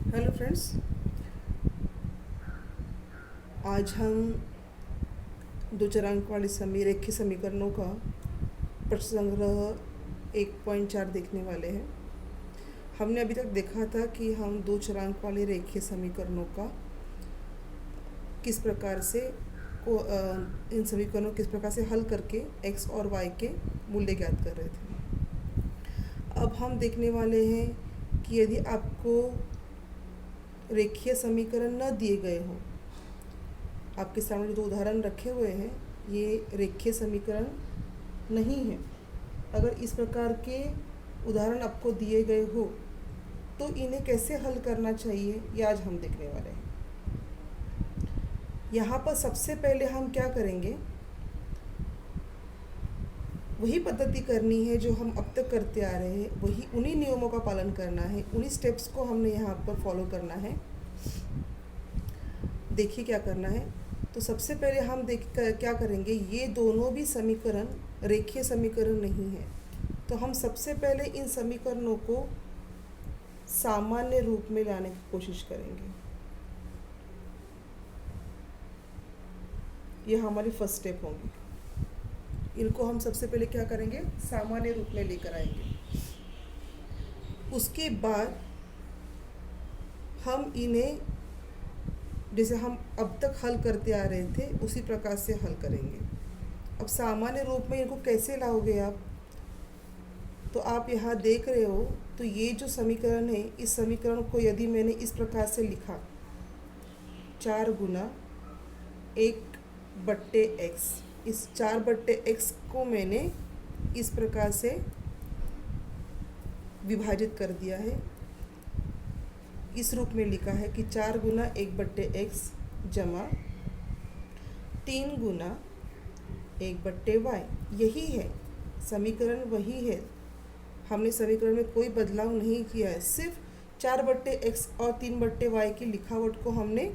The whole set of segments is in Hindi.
हेलो फ्रेंड्स, आज हम दो चरांक वाले रेखीय समीकरणों का प्रश्न संग्रह 1.4 देखने वाले हैं। हमने अभी तक देखा था कि हम दो चरांक वाले रेखीय समीकरणों का किस प्रकार से इन समीकरणों किस प्रकार से हल करके x और y के मूल्य ज्ञात कर रहे थे। अब हम देखने वाले हैं कि यदि आपको रेखीय समीकरण न दिए गए हों, आपके सामने जो उदाहरण रखे हुए हैं ये रेखीय समीकरण नहीं है। अगर इस प्रकार के उदाहरण आपको दिए गए हो तो इन्हें कैसे हल करना चाहिए ये आज हम देखने वाले हैं। यहाँ पर सबसे पहले हम क्या करेंगे, वही पद्धति करनी है जो हम अब तक करते आ रहे हैं, वही उन्हीं नियमों का पालन करना है, उन्हीं स्टेप्स को हमने यहाँ पर फॉलो करना है। देखिए क्या करना है। तो सबसे पहले हम क्या करेंगे, ये दोनों भी समीकरण रेखीय समीकरण नहीं है, तो हम सबसे पहले इन समीकरणों को सामान्य रूप में लाने की कोशिश करेंगे। ये हमारी फर्स्ट स्टेप होगी। इनको हम सबसे पहले क्या करेंगे, सामान्य रूप में लेकर आएंगे। उसके बाद हम इन्हें जैसे हम अब तक हल करते आ रहे थे उसी प्रकार से हल करेंगे। अब सामान्य रूप में इनको कैसे लाओगे आप, तो आप यहाँ देख रहे हो, तो ये जो समीकरण है इस समीकरण को यदि मैंने इस प्रकार से लिखा 4 गुना 1/x, इस 4/x को मैंने इस प्रकार से विभाजित कर दिया है, इस रूप में लिखा है कि 4 गुना 1/x जमा 3 गुना 1/y। यही है समीकरण, वही है। हमने समीकरण में कोई बदलाव नहीं किया है, सिर्फ 4/x और 3/y की लिखावट को हमने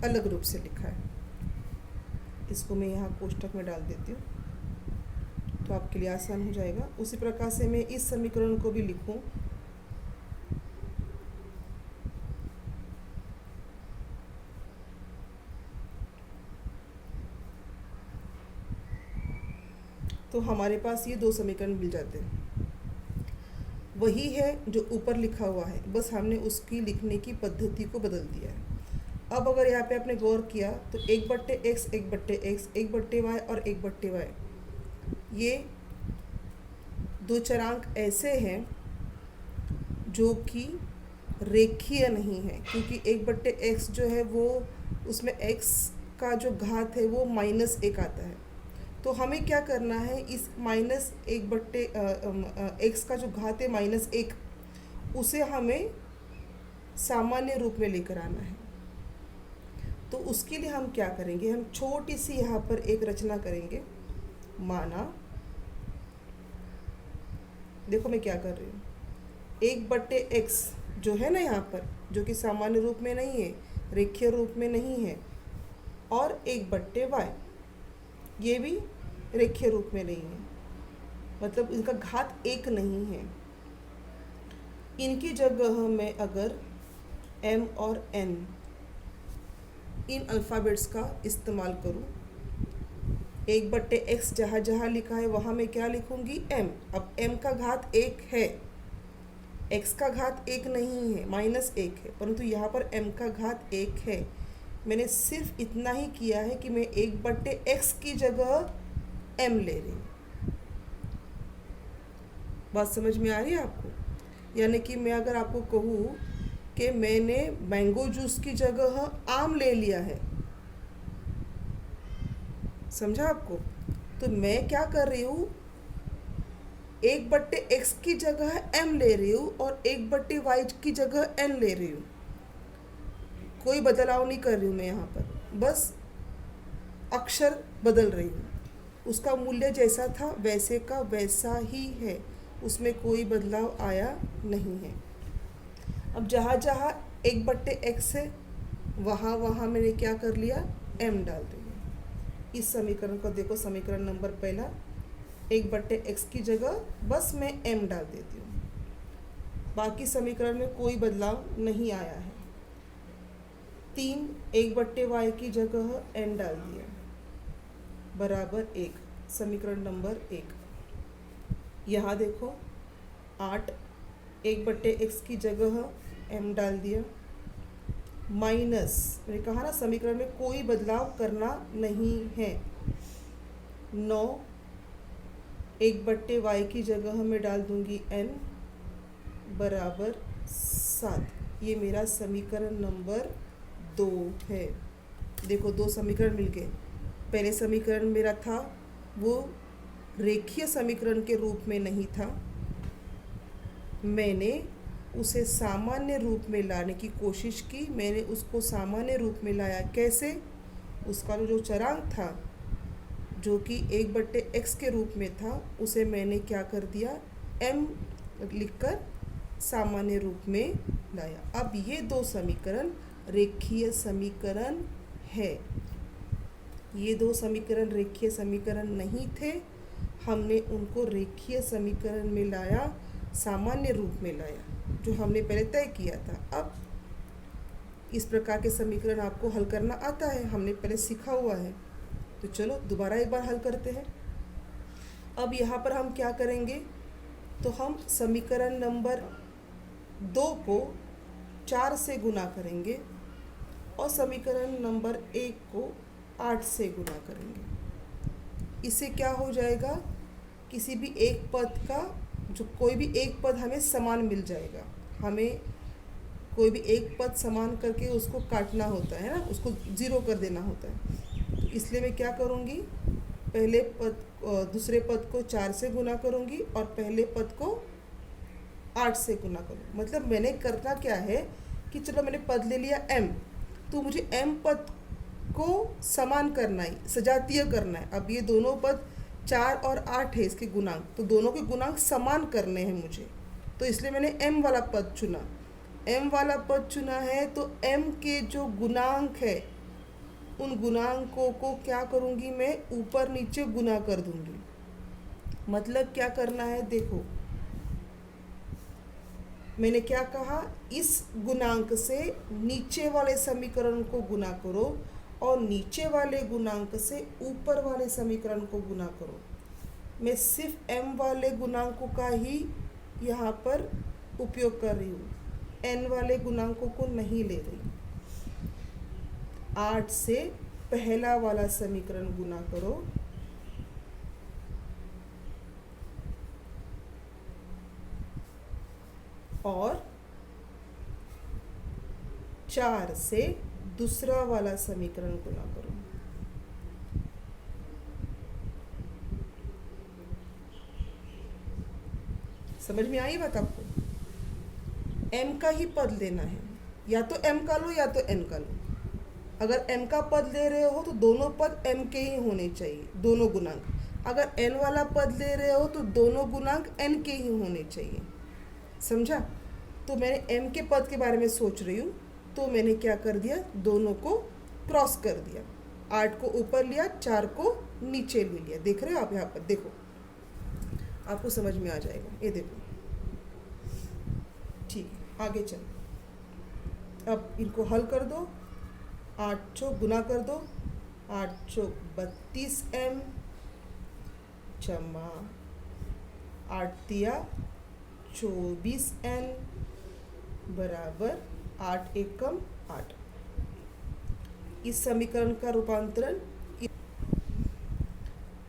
अलग रूप से लिखा है। इसको मैं यहाँ कोष्ठक में डाल देती हूँ तो आपके लिए आसान हो जाएगा। उसी प्रकार से मैं इस समीकरण को भी लिखूँ। तो हमारे पास ये दो समीकरण मिल जाते हैं। वही है जो ऊपर लिखा हुआ है, बस हमने उसकी लिखने की पद्धति को बदल दिया है। अब अगर यहाँ पे आपने गौर किया तो 1/x 1/x 1/y और 1/y, ये दो चरांक ऐसे हैं जो कि रेखीय नहीं है, क्योंकि 1/x जो है वो उसमें x का जो घात है वो -1 आता है। तो हमें क्या करना है, इस -1/x का जो घात है -1, उसे हमें सामान्य रूप में लेकर आना है। तो उसके लिए हम क्या करेंगे, हम छोटी सी यहाँ पर एक रचना करेंगे। माना, देखो मैं क्या कर रही हूँ, 1/x जो है ना यहाँ पर, जो कि सामान्य रूप में नहीं है, रेखीय रूप में नहीं है, और 1/y ये भी रेखीय रूप में नहीं है, मतलब इनका घात 1 नहीं है। इनकी जगह मैं अगर m और n इन अल्फ़ाबेट्स का इस्तेमाल करूं, 1/x जहाँ जहाँ लिखा है वहाँ मैं क्या लिखूंगी, m। अब m का घात 1 है, x का घात 1 नहीं है, -1 है, परंतु यहाँ पर m का घात 1 है। मैंने सिर्फ इतना ही किया है कि मैं 1/x की जगह m ले रही हूँ। बात समझ में आ रही है आपको? यानी कि मैं अगर आपको कहूँ कि मैंने मैंगो जूस की जगह आम ले लिया है, समझा आपको? तो मैं क्या कर रही हूँ, 1/x की जगह m ले रही हूँ और 1/y की जगह n ले रही हूँ। कोई बदलाव नहीं कर रही हूँ मैं यहाँ पर, बस अक्षर बदल रही हूँ। उसका मूल्य जैसा था वैसे का वैसा ही है, उसमें कोई बदलाव आया नहीं है। अब जहाँ जहाँ 1/x है वहाँ वहाँ मैंने क्या कर लिया, m डाल दिया। इस समीकरण को देखो, समीकरण नंबर पहला, 1/x की जगह बस मैं m डाल देती हूँ। बाकी समीकरण में कोई बदलाव नहीं आया है। 3 1/y की जगह n डाल दिया बराबर 1, समीकरण नंबर 1। यहाँ देखो 8 1/x की जगह m डाल दिया माइनस, मैंने कहा ना समीकरण में कोई बदलाव करना नहीं है। 9 1/y की जगह में डाल दूंगी n बराबर 7। ये मेरा समीकरण नंबर 2 है। देखो 2 समीकरण मिल गए। पहले समीकरण मेरा था वो रेखीय समीकरण के रूप में नहीं था, मैंने उसे सामान्य रूप में लाने की कोशिश की। मैंने उसको सामान्य रूप में लाया कैसे? उसका जो चरांक था जो कि 1/x के रूप में था उसे मैंने क्या कर दिया, m लिखकर सामान्य रूप में लाया। अब ये 2 समीकरण रेखीय समीकरण है। ये 2 समीकरण रेखीय समीकरण नहीं थे, हमने उनको रेखीय समीकरण में लाया, सामान्य रूप में लाया, जो हमने पहले तय किया था। अब इस प्रकार के समीकरण आपको हल करना आता है, हमने पहले सीखा हुआ है। तो चलो दोबारा एक बार हल करते हैं। अब यहाँ पर हम क्या करेंगे, तो हम समीकरण नंबर 2 को 4 से गुना करेंगे और समीकरण नंबर 1 को 8 से गुना करेंगे। इससे क्या हो जाएगा, किसी भी एक पद का जो कोई भी एक पद हमें समान मिल जाएगा। हमें कोई भी एक पद समान करके उसको काटना होता है ना, उसको ज़ीरो कर देना होता है। तो इसलिए मैं क्या करूँगी, पहले पद दूसरे पद को 4 से गुना करूँगी और पहले पद को 8 से गुना करूँगी। मतलब मैंने करना क्या है कि चलो मैंने पद ले लिया m, तो मुझे m पद को समान करना है, सजातीय करना है। अब ये दोनों पद 4 और 8 है इसके गुणांक, तो दोनों के गुणांक समान करने हैं मुझे, तो इसलिए मैंने m वाला पद चुना। m वाला पद चुना है तो m के जो गुणांक है उन गुणांकों को क्या करूँगी, मैं ऊपर नीचे गुना कर दूँगी। मतलब क्या करना है, देखो मैंने क्या कहा, इस गुणांक से नीचे वाले समीकरण को गुना करो और नीचे वाले गुणांक से ऊपर वाले समीकरण को गुना करो। मैं सिर्फ m वाले गुणांकों का ही यहाँ पर उपयोग कर रही हूँ, n वाले गुणांकों को नहीं ले रही। 8 से पहला वाला समीकरण गुना करो और 4 से दूसरा वाला समीकरण गुना करो। समझ में आई बात आपको? m का ही पद लेना है, या तो m का लो या तो n का लो। अगर m का पद ले रहे हो तो दोनों पद m के ही होने चाहिए, दोनों गुणांक। अगर n वाला पद ले रहे हो तो दोनों गुणांक n के ही होने चाहिए। समझा? तो मैंने m के पद के बारे में सोच रही हूँ, तो मैंने क्या कर दिया, दोनों को क्रॉस कर दिया। 8 को ऊपर लिया, 4 को नीचे ले लिया। देख रहे हो आप? यहाँ पर देखो, आपको समझ में आ जाएगा। ये देखो, ठीक है, आगे चलो। अब इनको हल कर दो। 8 चौक गुना कर दो, 8 चौक 32m जमा 8 तिया 24n बराबर 8 एकम 8। इस समीकरण का रूपांतरण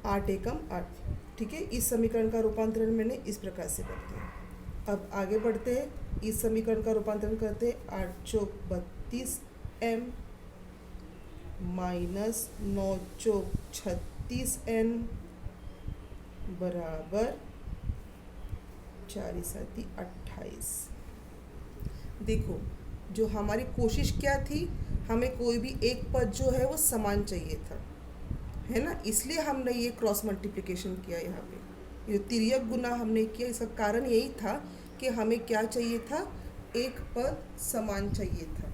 8 एकम 8, ठीक है। इस समीकरण का रूपांतरण मैंने इस प्रकार से कर दिया। अब आगे बढ़ते हैं, इस समीकरण का रूपांतरण करते हैं। 8 चौक 32m माइनस 9 चौक 36n बराबर 4 7 28। देखो, जो हमारी कोशिश क्या थी, हमें कोई भी एक पद जो है वो समान चाहिए था, है ना। इसलिए हमने ये क्रॉस मल्टीप्लिकेशन किया। यहाँ पे ये तिर्यक गुना हमने किया। इसका कारण यही था कि हमें क्या चाहिए था, एक पद समान चाहिए था।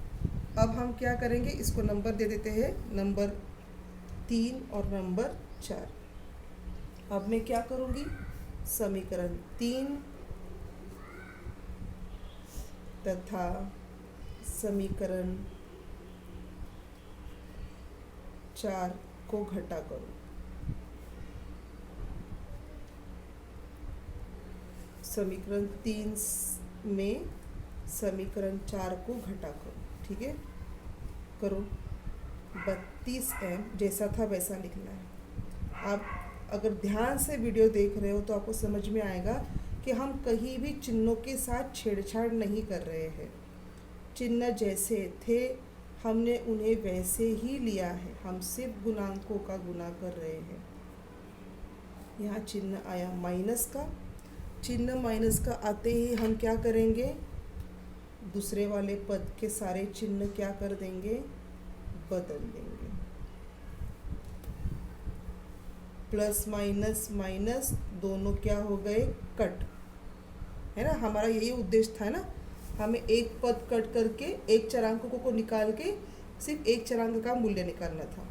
अब हम क्या करेंगे, इसको नंबर दे देते हैं, नंबर 3 और नंबर 4। अब मैं क्या करूँगी, समीकरण 3 तथा समीकरण 4 को घटा करो। समीकरण 3 में समीकरण 4 को घटा करो। ठीक है, करो। 32m जैसा था वैसा लिखना है। आप अगर ध्यान से वीडियो देख रहे हो तो आपको समझ में आएगा कि हम कहीं भी चिन्हों के साथ छेड़छाड़ नहीं कर रहे हैं। चिन्ह जैसे थे हमने उन्हें वैसे ही लिया है, हम सिर्फ गुणांकों का गुणा कर रहे हैं। यहाँ चिन्ह आया माइनस का। चिन्ह माइनस का आते ही हम क्या करेंगे, दूसरे वाले पद के सारे चिन्ह क्या कर देंगे, बदल देंगे। प्लस माइनस माइनस दोनों क्या हो गए, कट, है ना। हमारा यही उद्देश्य था ना, हमें एक पद कट करके एक चरांकों को निकाल के सिर्फ एक चरांक का मूल्य निकालना था।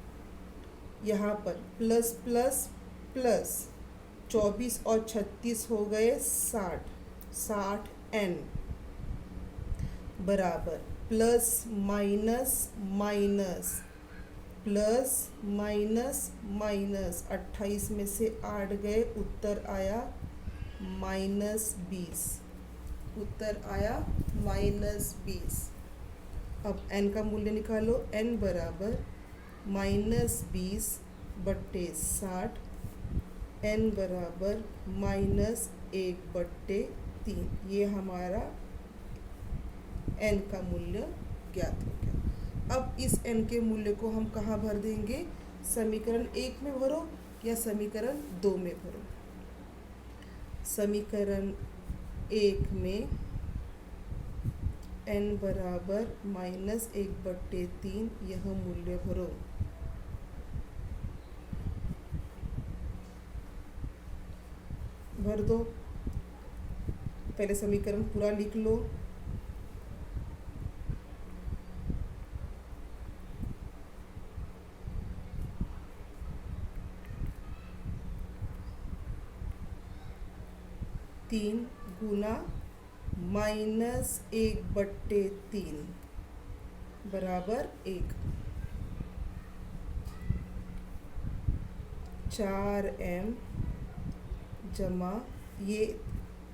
यहाँ पर प्लस प्लस प्लस 24 और 36 हो गए 60, 60n बराबर plus minus minus plus minus minus 28 में से 8 गए, उत्तर आया -20। उत्तर आया -20। अब n का मूल्य निकालो। n बराबर -20 बट्टे 60, n बराबर -1/3। ये हमारा n का मूल्य ज्ञात हो गया। अब इस n के मूल्य को हम कहाँ भर देंगे, समीकरण 1 में भरो या समीकरण 2 में भरो। समीकरण 1 में n बराबर -1/3 यह मूल्य भरो। भर दो। पहले समीकरण पूरा लिख लो। तीन गुना -1/3 बराबर 1। 4m जमा ये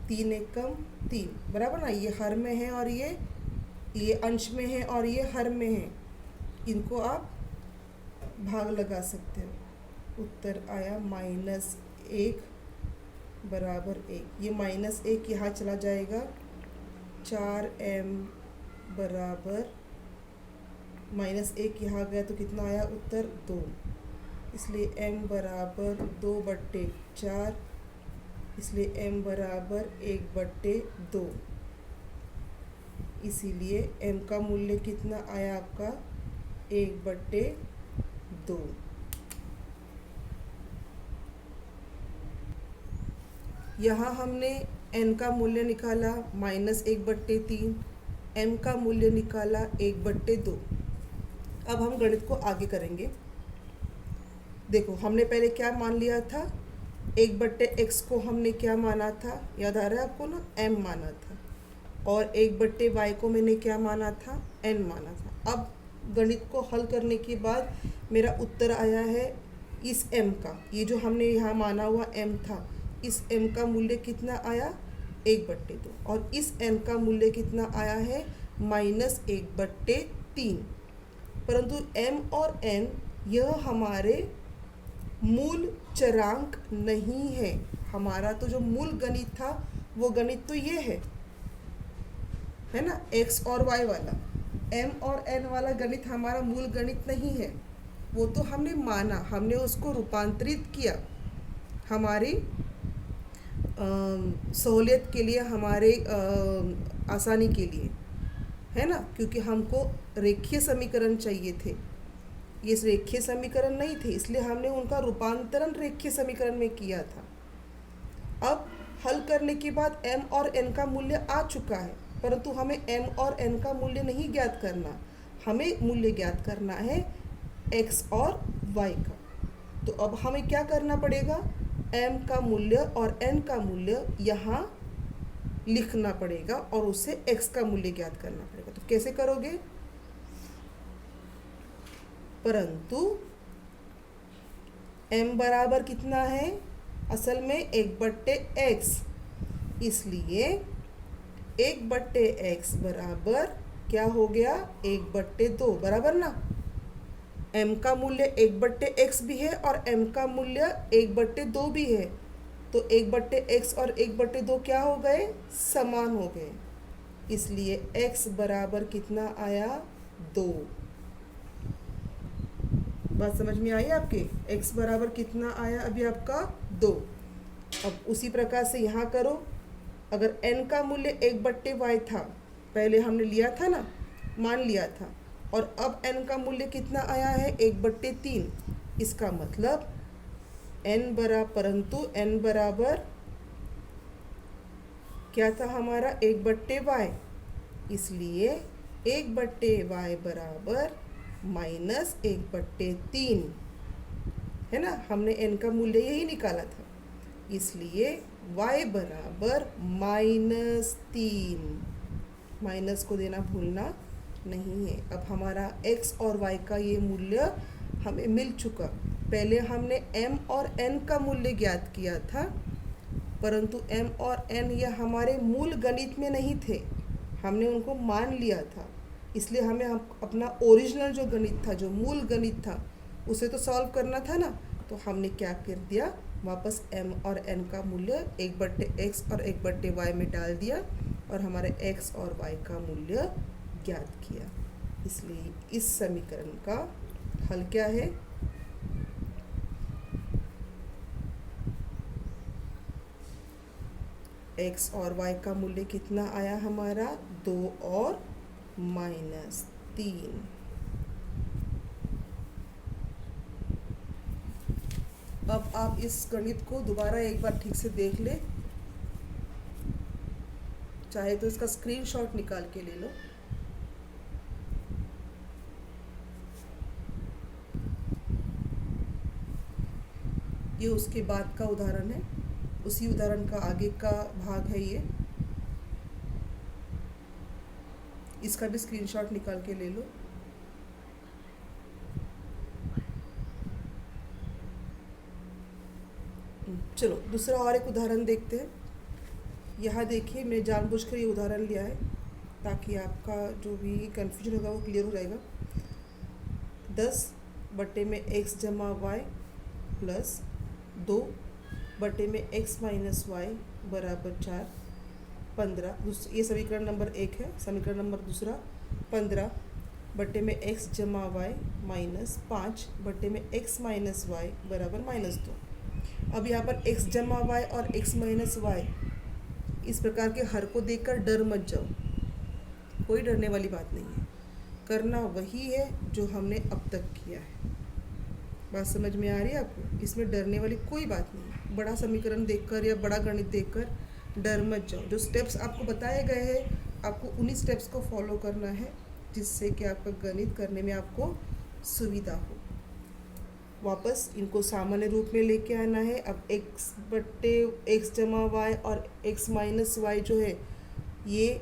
3 एकम 3 बराबर ना, ये हर में है और ये अंश में है और ये हर में है, इनको आप भाग लगा सकते हो। उत्तर आया -1 बराबर 1। ये -1 यहाँ चला जाएगा। 4m बराबर -1 यहाँ गया तो कितना आया, उत्तर 2। इसलिए m बराबर 2/4, इसलिए m बराबर 1/2। इसीलिए m का मूल्य कितना आया आपका, 1/2। यहाँ हमने n का मूल्य निकाला -1/3, m का मूल्य निकाला 1/2। अब हम गणित को आगे करेंगे। देखो हमने पहले क्या मान लिया था, 1/x को हमने क्या माना था, याद आ रहा है आपको ना, m माना था, और 1/y को मैंने क्या माना था, n माना था। अब गणित को हल करने के बाद मेरा उत्तर आया है इस m का, ये जो हमने यहाँ माना हुआ m था, इस m का मूल्य कितना आया, 1/2, और इस n का मूल्य कितना आया है, -1/3। परंतु m और n यह हमारे मूल चरांक नहीं है। हमारा तो जो मूल गणित था वो गणित तो ये है ना, x और y वाला। m और n वाला गणित हमारा मूल गणित नहीं है, वो तो हमने माना, हमने उसको रूपांतरित किया हमारी सहूलियत के लिए, हमारे आसानी के लिए, है ना, क्योंकि हमको रेखीय समीकरण चाहिए थे। ये रेखीय समीकरण नहीं थे, इसलिए हमने उनका रूपांतरण रेखीय समीकरण में किया था। अब हल करने के बाद m और n का मूल्य आ चुका है, परंतु हमें m और n का मूल्य नहीं ज्ञात करना, हमें मूल्य ज्ञात करना है x और y का। तो अब हमें क्या करना पड़ेगा, m का मूल्य और n का मूल्य यहाँ लिखना पड़ेगा और उससे x का मूल्य ज्ञात करना पड़ेगा। तो कैसे करोगे, परंतु m बराबर कितना है, असल में 1/x, इसलिए 1/x बराबर क्या हो गया, 1/2, बराबर ना। m का मूल्य 1/x भी है और m का मूल्य 1/2 भी है, तो 1/x और 1/2 क्या हो गए, समान हो गए, इसलिए x बराबर कितना आया, 2। बात समझ में आई आपके, x बराबर कितना आया अभी आपका, 2। अब उसी प्रकार से यहाँ करो, अगर n का मूल्य 1/y था, पहले हमने लिया था ना, मान लिया था, और अब n का मूल्य कितना आया है, 1/3, इसका मतलब परंतु n बराबर क्या था हमारा, 1/y, इसलिए 1/y बराबर -1/3 है ना, हमने n का मूल्य यही निकाला था, इसलिए y बराबर -3, माइनस को देना भूलना नहीं है। अब हमारा x और y का ये मूल्य हमें मिल चुका। पहले हमने m और n का मूल्य ज्ञात किया था, परंतु m और n ये हमारे मूल गणित में नहीं थे, हमने उनको मान लिया था, इसलिए हमें अपना ओरिजिनल जो गणित था, जो मूल गणित था, उसे तो सॉल्व करना था ना, तो हमने क्या कर दिया, वापस m और n का मूल्य 1/x और 1/y में डाल दिया और हमारे x और y का मूल्य ज्ञात किया। इसलिए इस समीकरण का हल क्या है, x और y का मूल्य कितना आया हमारा, 2 और -3। अब आप इस गणित को दोबारा एक बार ठीक से देख ले, चाहे तो इसका स्क्रीनशॉट निकाल के ले लो। ये उसके बाद का उदाहरण है, उसी उदाहरण का आगे का भाग है ये, इसका भी स्क्रीनशॉट निकाल के ले लो। चलो दूसरा और एक उदाहरण देखते हैं। यहाँ देखिए, मैं जानबूझकर ये उदाहरण लिया है ताकि आपका जो भी कन्फ्यूजन होगा वो क्लियर हो जाएगा। 10/x जमा y plus 2/x minus y बराबर 4, 15, ये समीकरण नंबर 1 है। समीकरण नंबर दूसरा, 15/x जमा y minus 5/x minus y बराबर -2। अब यहाँ पर x जमा y और x माइनस y, इस प्रकार के हर को देखकर डर मत जाओ, कोई डरने वाली बात नहीं है, करना वही है जो हमने अब तक किया है। बात समझ में आ रही है आपको, इसमें डरने वाली कोई बात नहीं है। बड़ा समीकरण देखकर या बड़ा गणित देखकर डर मत जाओ। जो स्टेप्स आपको बताए गए हैं, आपको उन्हीं स्टेप्स को फॉलो करना है, जिससे कि आपका गणित करने में आपको सुविधा हो। वापस इनको सामान्य रूप में लेके आना है। अब x जमा y और x माइनस y जो है, ये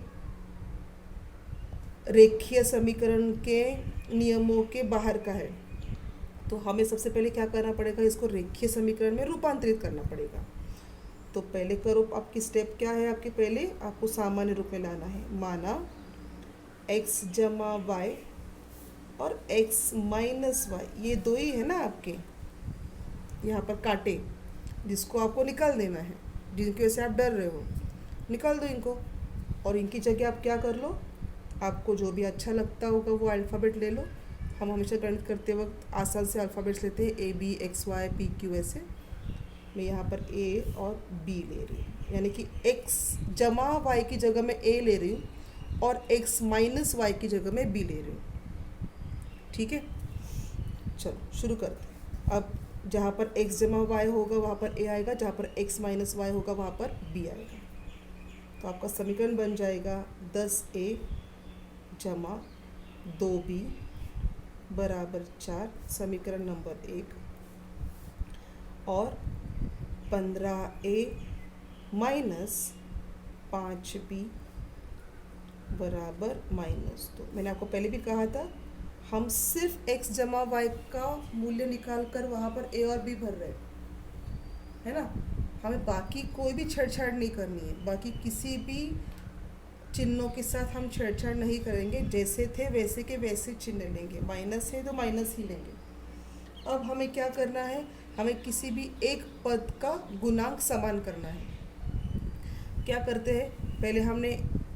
रेखीय समीकरण के नियमों के बाहर का है, तो हमें सबसे पहले क्या करना पड़ेगा, इसको रेखीय समीकरण में रूपांतरित करना पड़ेगा। तो पहले करो, आपकी स्टेप क्या है, आपके पहले आपको सामान्य रूप में लाना है। माना x जमा y और x माइनस y, ये दो ही है ना आपके यहाँ पर कांटे, जिसको आपको निकाल देना है, जिनकी वजह से आप डर रहे हो, निकाल दो इनको। और इनकी जगह आप क्या कर लो, आपको जो भी अच्छा लगता होगा वो अल्फ़ाबेट ले लो। हम हमेशा गणित करते वक्त आसान से अल्फ़ाबेट्स लेते हैं, ABXYPQ, ऐसे। मैं यहाँ पर A और B ले रही हूँ, यानी कि x जमा y की जगह मैं A ले रही हूँ और x माइनस y की जगह मैं B ले रही हूँ। ठीक है, चलो शुरू करते हैं। अब जहाँ पर x जमा y होगा वहाँ पर A आएगा, जहाँ पर x माइनस y होगा वहाँ पर B आएगा। तो आपका समीकरण बन जाएगा 10A जमा 2B बराबर 4, समीकरण नंबर 1, और 15A माइनस 5B बराबर -2। मैंने आपको पहले भी कहा था, हम सिर्फ x जमा y का मूल्य निकाल कर वहाँ पर a और b भर रहे हैं, है ना। हमें बाकी कोई भी छेड़छाड़ नहीं करनी है, बाकी किसी भी चिन्हों के साथ हम छेड़छाड़ नहीं करेंगे, जैसे थे वैसे के वैसे चिन्ह लेंगे, माइनस है तो माइनस ही लेंगे। अब हमें क्या करना है, हमें किसी भी एक पद का गुणांक समान करना है। क्या करते हैं, पहले हमने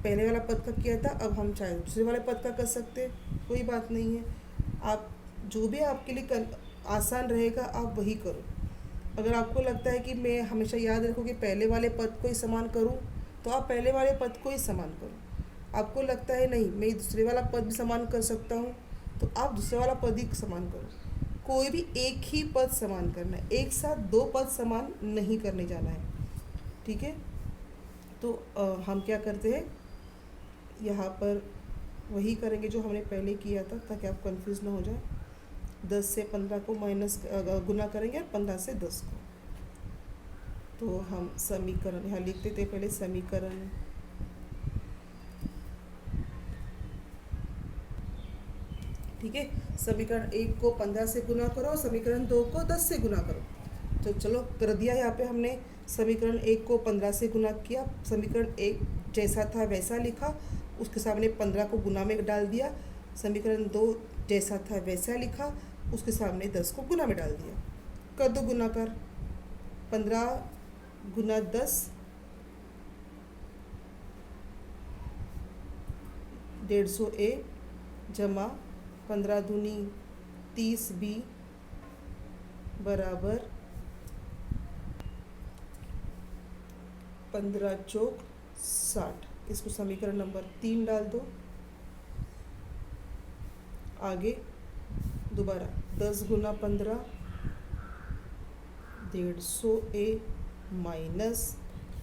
पहले वाला पद का किया था, अब हम चाहे दूसरे वाले पद का कर सकते हैं, कोई बात नहीं है। आप जो भी आपके लिए आसान रहेगा आप वही करो। अगर आपको लगता है कि मैं हमेशा याद रखूँ कि पहले वाले पद को ही समान करूँ, तो आप पहले वाले पद को ही समान करो। आपको लगता है नहीं मैं दूसरे वाला पद भी समान कर सकता हूँ, तो आप दूसरे वाला पद ही समान करो। कोई भी एक ही पद समान करना है, एक साथ दो पद समान नहीं करने जाना है, ठीक है। तो हम क्या करते हैं, यहाँ पर वही करेंगे जो हमने पहले किया था, ताकि आप कंफ्यूज ना हो जाए। 10 से 15 को माइनस गुना करेंगे और 15 से 10 को। तो हम समीकरण यहाँ लिखते थे, पहले समीकरण ठीक है। समीकरण 1 को 15 से गुना करो और समीकरण 2 को 10 से गुना करो। तो चलो कर दिया, यहाँ पे हमने समीकरण 1 को 15 से गुना किया, समीकरण 1 जैसा था वैसा लिखा, उसके सामने 15 को गुना में डाल दिया। समीकरण 2 जैसा था वैसा लिखा, उसके सामने 10 को गुना में डाल दिया। कर दो गुना कर, 15 गुना 10 150A जमा 15 दूनी 30B बराबर 15 चौक 60। इसको समीकरण नंबर 3 डाल दो। आगे दोबारा 10 गुना 15 150A माइनस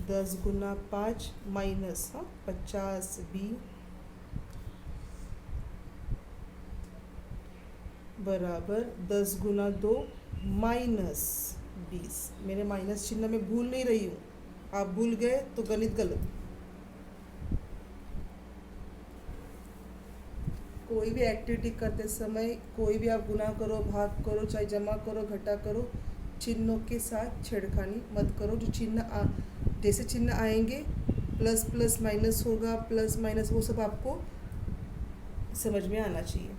10 गुना 5 माइनस 50B बराबर 10 गुना 2 माइनस 20। मैंने माइनस चिन्ह में भूल नहीं रही हूँ, आप भूल गए तो गणित गलत। कोई भी एक्टिविटी करते समय कोई भी आप गुना करो, भाग करो, चाहे जमा करो, घटा करो, चिन्हों के साथ छेड़खानी मत करो। जो चिन्ह जैसे चिन्ह आएंगे, प्लस प्लस माइनस होगा, प्लस माइनस, वो सब आपको समझ में आना चाहिए।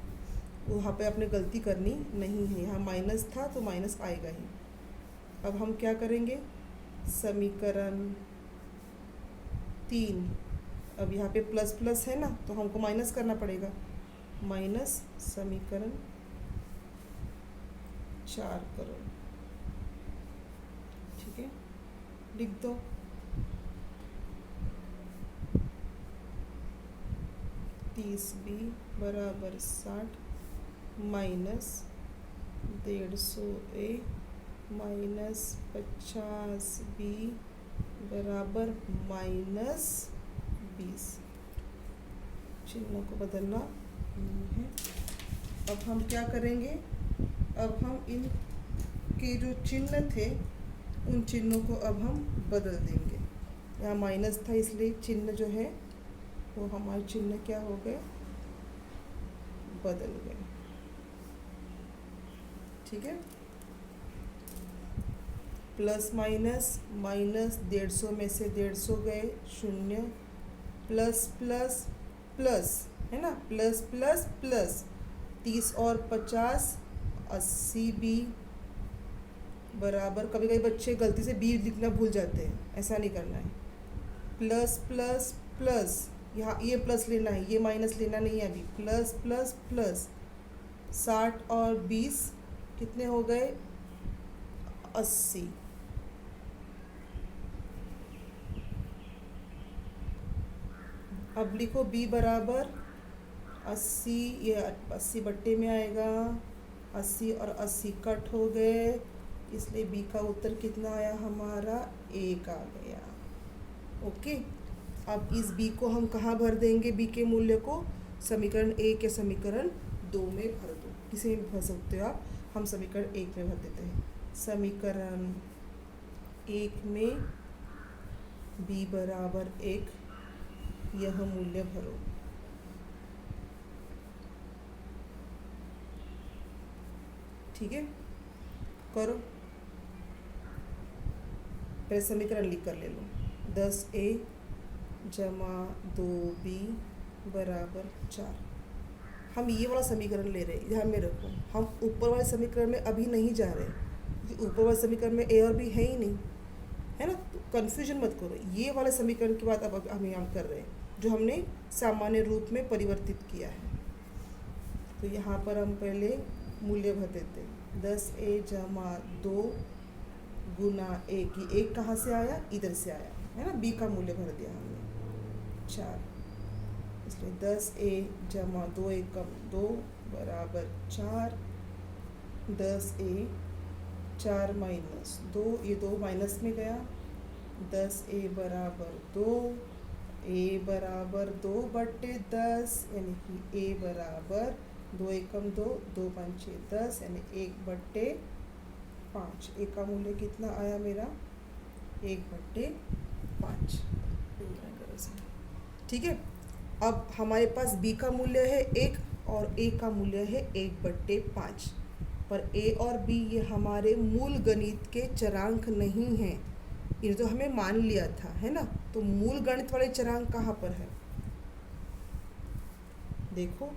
वहाँ पे आपने गलती करनी नहीं है। यहाँ माइनस था तो माइनस आएगा ही। अब हम क्या करेंगे, समीकरण 3, अब यहाँ पे प्लस प्लस है ना, तो हमको माइनस करना पड़ेगा, माइनस समीकरण 4 करो, ठीक है, लिख दो। B बराबर 60 माइनस 150A माइनस 50B बराबर माइनस 20। चिन्हों को बदलना नहीं है। अब हम क्या करेंगे, अब हम इन के जो चिन्ह थे उन चिन्हों को अब हम बदल देंगे। यहाँ माइनस था इसलिए चिन्ह जो है वो हमारे चिन्ह क्या हो गए, बदल गए, ठीक है। प्लस माइनस, माइनस 150 में से 150 गए, 0, प्लस प्लस प्लस, है ना, प्लस प्लस प्लस, 30 और 50 80B बराबर, कभी कभी बच्चे गलती से बी लिखना भूल जाते हैं, ऐसा नहीं करना है। प्लस प्लस प्लस, यहाँ ये प्लस लेना है, ये माइनस लेना नहीं है अभी, प्लस प्लस प्लस, 60 और 20 कितने हो गए, 80। अब लिखो b बराबर 80, ये 80 बट्टे में आएगा, 80 और 80 कट हो गए, इसलिए b का उत्तर कितना आया हमारा, 1 आ गया। ओके, अब इस b को हम कहाँ भर देंगे, b के मूल्य को समीकरण 1 या समीकरण 2 में भर दो, किसी में भर सकते हो आप। हम समीकरण 1 में भर देते हैं। समीकरण 1 में b बराबर 1, यह मूल्य भरो। ठीक है, करो। पहले समीकरण लिख कर ले लो। 10A जमा 2B बराबर 4। हम ये वाला समीकरण ले रहे हैं, ध्यान में रखो। हम ऊपर वाले समीकरण में अभी नहीं जा रहे, क्योंकि ऊपर वाले समीकरण में A और B है ही नहीं, है ना। तो कन्फ्यूजन मत करो। ये वाले समीकरण की बात अब हम यहाँ कर रहे हैं, जो हमने सामान्य रूप में परिवर्तित किया है। तो यहाँ पर हम पहले मूल्य भर देते हैं। 10A जमा 2 गुना A की 1 कहाँ से आया, इधर से आया, है ना। B का मूल्य भर दिया हमने 4, इसलिए 10A जमा 2 एकम 2 बराबर 4। 10A 4 माइनस 2, ये 2 माइनस में गया। 10A बराबर 2, A बराबर 2/10, यानी कि A बराबर 2 एकम 2, 2 5 6 10, यानी 1/5। A का मूल्य कितना आया मेरा, 1/5। ठीक है। अब हमारे पास B का मूल्य है 1 और A का मूल्य है 1/5, पर A और B ये हमारे मूल गणित के चरांक नहीं हैं, ये तो हमें मान लिया था, है ना। तो मूल गणित वाले चरांक कहाँ पर है, देखो।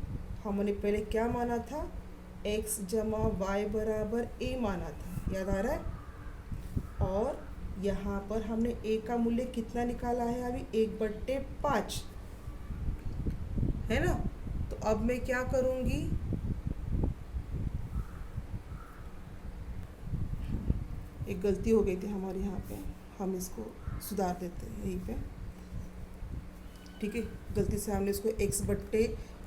हमने पहले क्या माना था, x जमा y बराबर a माना था, याद आ रहा है। और यहाँ पर हमने a का मूल्य कितना निकाला है अभी, 1/5, है ना। तो अब मैं क्या करूँगी, एक गलती हो गई थी हमारे यहाँ पे, हम इसको सुधार देते हैं यहीं पे। ठीक है, गलती से हमने इसको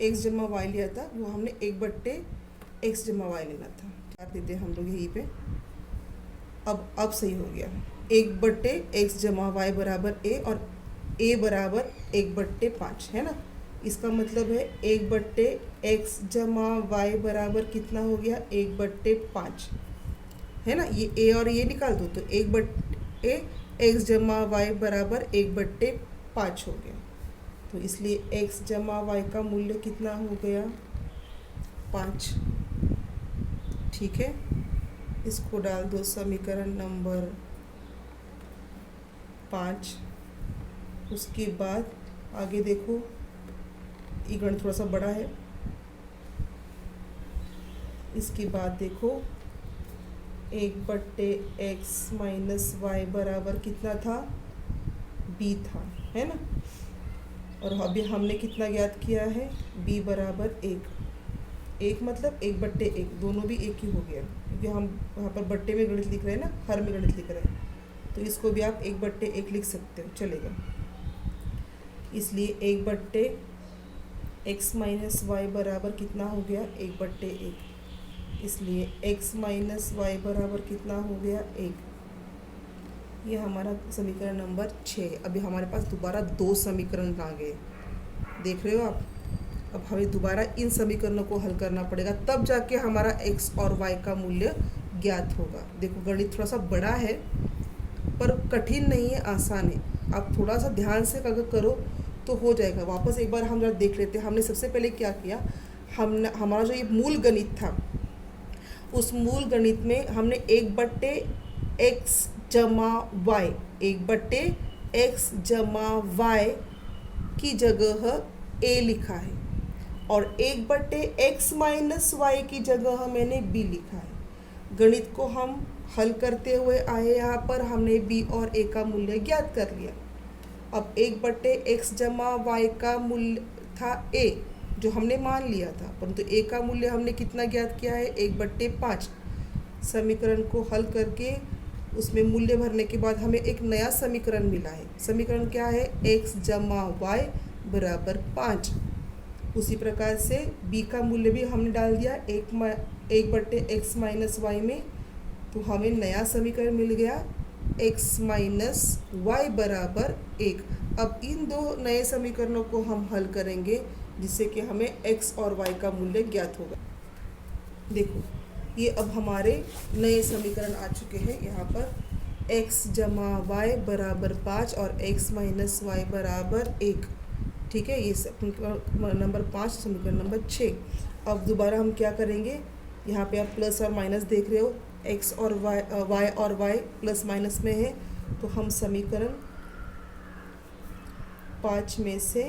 x जमा y लिया था, वो हमने 1/x जमा y लेना था, सुधार देते हैं हम लोग यहीं पे। अब सही हो गया। 1/x जमा y बराबर a और a बराबर 1/5, है ना। इसका मतलब है 1/x जमा y बराबर कितना हो गया, 1/5, है ना। ये a और ये निकाल दो, तो 1/x जमा y बराबर 1/5 हो गया। तो इसलिए x जमा y का मूल्य कितना हो गया, 5। ठीक है, इसको डाल दो समीकरण नंबर 5। उसके बाद आगे देखो, ये गणित थोड़ा सा बड़ा है। इसके बाद देखो 1/x माइनस y बराबर कितना था, b था, है ना। और अभी हमने कितना ज्ञात किया है, b बराबर 1 मतलब 1/1, दोनों भी एक ही हो गया, क्योंकि हम वहाँ पर बट्टे में गणित लिख रहे हैं ना, हर में गणित लिख रहे हैं। तो इसको भी आप 1/1 लिख सकते हो, चलेगा। इसलिए 1/x माइनस y बराबर कितना हो गया, 1/1। इसलिए x माइनस y बराबर कितना हो गया, 1। ये हमारा समीकरण नंबर 6। अभी हमारे पास दोबारा 2 समीकरण आ गए, देख रहे हो आप। अब हमें दोबारा इन समीकरणों को हल करना पड़ेगा, तब जाके हमारा x और y का मूल्य ज्ञात होगा। देखो गणित थोड़ा सा बड़ा है, पर कठिन नहीं है, आसान है। आप थोड़ा सा ध्यान से अगर करो तो हो जाएगा। वापस एक बार हम जरा देख लेते हैं, हमने सबसे पहले क्या किया। हमारा जो ये मूल गणित था, उस मूल गणित में हमने 1/x जमा y, 1/x जमा y की जगह a लिखा है, और 1/x माइनस y की जगह मैंने b लिखा है। गणित को हम हल करते हुए आए, यहाँ पर हमने b और a का मूल्य ज्ञात कर लिया। अब 1/x जमा y का मूल्य था a, जो हमने मान लिया था, परंतु a का मूल्य हमने कितना ज्ञात किया है, 1/5। समीकरण को हल करके उसमें मूल्य भरने के बाद हमें एक नया समीकरण मिला है। समीकरण क्या है, x जमा y बराबर 5। उसी प्रकार से b का मूल्य भी हमने डाल दिया 1/x माइनस y में, तो हमें नया समीकरण मिल गया x माइनस y बराबर 1। अब इन 2 नए समीकरणों को हम हल करेंगे, जिससे कि हमें x और y का मूल्य ज्ञात होगा। देखो ये अब हमारे नए समीकरण आ चुके हैं। यहाँ पर x जमा y बराबर 5 और x माइनस y बराबर 1। ठीक है, ये नंबर 5 समीकरण नंबर 6। अब दोबारा हम क्या करेंगे, यहाँ पे आप प्लस और माइनस देख रहे हो, एक्स और वाई प्लस माइनस में है, तो हम समीकरण 5 में से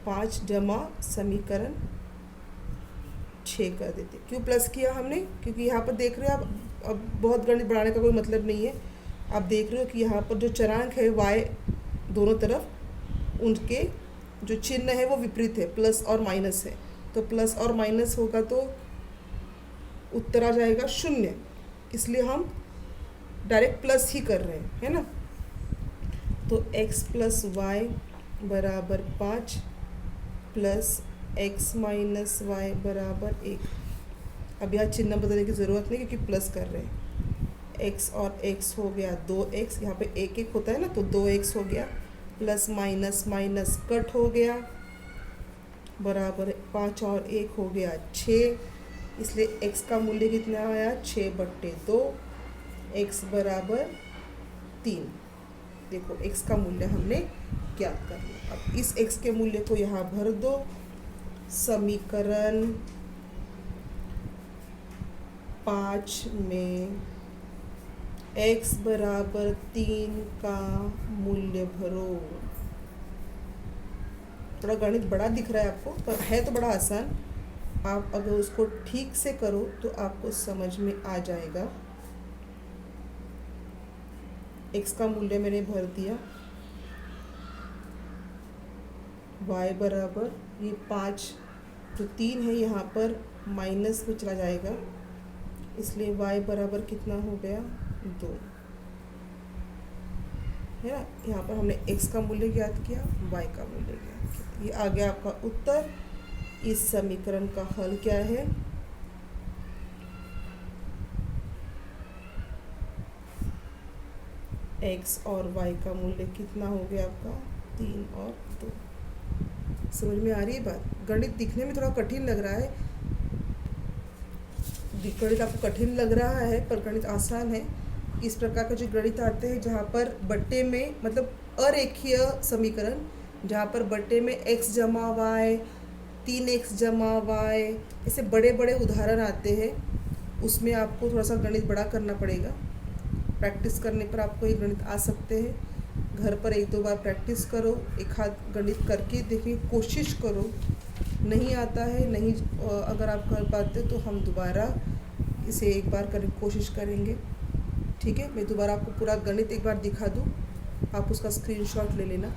5 जमा समीकरण 6 कर देते। क्यों प्लस किया हमने? क्योंकि यहाँ पर देख रहे हो आप, अब बहुत गणित बढ़ाने का कोई मतलब नहीं है। आप देख रहे हो कि यहाँ पर जो चरांक है वाई दोनों तरफ, उनके जो चिन्ह है वो विपरीत है, प्लस और माइनस है। तो प्लस और माइनस होगा तो उत्तर आ जाएगा 0, इसलिए हम डायरेक्ट प्लस ही कर रहे हैं, है ना। तो x प्लस वाई बराबर 5 प्लस x माइनस वाई बराबर 1। अब यहाँ चिन्ह बदलने की ज़रूरत नहीं क्योंकि प्लस कर रहे हैं। x और x हो गया 2x, यहाँ पे 1 होता है ना, तो 2x हो गया, प्लस माइनस माइनस कट हो गया, बराबर 5 और 1 हो गया 6। इसलिए x का मूल्य कितना आया? 6/2, x बराबर 3। देखो x का मूल्य हमने ज्ञात कर लिया। अब इस x के मूल्य को यहाँ भर दो। समीकरण 5 में x बराबर 3 का मूल्य भरो। थोड़ा गणित बड़ा दिख रहा है आपको, पर है तो बड़ा आसान। आप अगर उसको ठीक से करो तो आपको समझ में आ जाएगा। x का मूल्य मैंने भर दिया, y बराबर ये 5, जो 3 है यहाँ पर माइनस में चला जाएगा, इसलिए y बराबर कितना हो गया? 2, है ना। यहाँ पर हमने x का मूल्य ज्ञात किया, y का मूल्य ज्ञात किया। ये आ गया आपका उत्तर। इस समीकरण का हल क्या है? x और y का मूल्य कितना हो गया आपका? 3 और 2। समझ में आ रही है बात? गणित दिखने में थोड़ा कठिन लग रहा है, गणित आपको कठिन लग रहा है, पर गणित आसान है। इस प्रकार के जो गणित आते हैं जहाँ पर बट्टे में, मतलब अरेखीय समीकरण, जहाँ पर बट्टे में x जमा y, 3x जमा y, ऐसे बड़े बड़े उदाहरण आते हैं, उसमें आपको थोड़ा सा गणित बड़ा करना पड़ेगा। प्रैक्टिस करने पर आपको ये गणित आ सकते हैं। घर पर 1-2 बार प्रैक्टिस करो, एक हाथ गणित करके देखने की कोशिश करो। नहीं आता है, नहीं अगर आप कर पाते तो हम दोबारा इसे एक बार करने की कोशिश करेंगे। ठीक है, मैं दोबारा आपको पूरा गणित एक बार दिखा दूँ, आप उसका स्क्रीनशॉट ले लेना।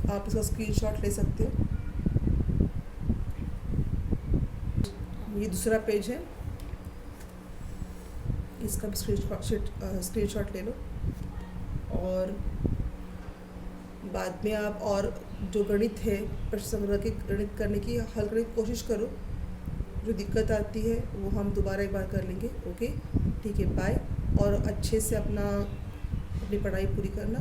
आप इसका स्क्रीनशॉट ले सकते हो। ये दूसरा पेज है, इसका भी स्क्रीनशॉट ले लो, और बाद में आप और जो गणित है प्रश्न संग्रह के गणित करने की हल करने की कोशिश करो। जो दिक्कत आती है वो हम दोबारा एक बार कर लेंगे। ओके, ठीक है, बाय। और अच्छे से अपनी पढ़ाई पूरी करना।